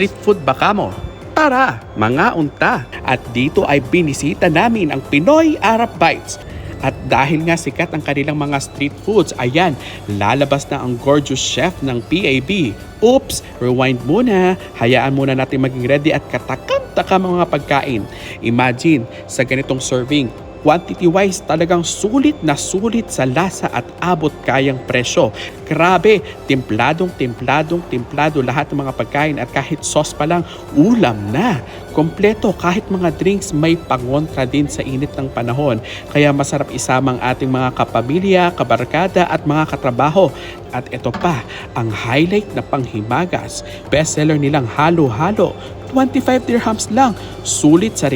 street food ba kamo? Tara, mga unta! At dito ay binisita namin ang Pinoy Arab Bites. At dahil nga sikat ang kanilang mga street foods, ayan, lalabas na ang gorgeous chef ng PAB. Oops, rewind muna. Hayaan muna natin maging ready at katakam-takam ang mga pagkain. Imagine, sa ganitong serving, quantity-wise talagang sulit na sulit sa lasa at abot kayang presyo. Grabe, templado lahat ng mga pagkain at kahit sauce pa lang, ulam na. Kompleto, kahit mga drinks may pangontra din sa init ng panahon. Kaya masarap isama ang ating mga kapamilya, kabarkada at mga katrabaho. At ito pa, ang highlight na panghimagas. Bestseller nilang halo-halo. 25 dirhams lang. Sulit sa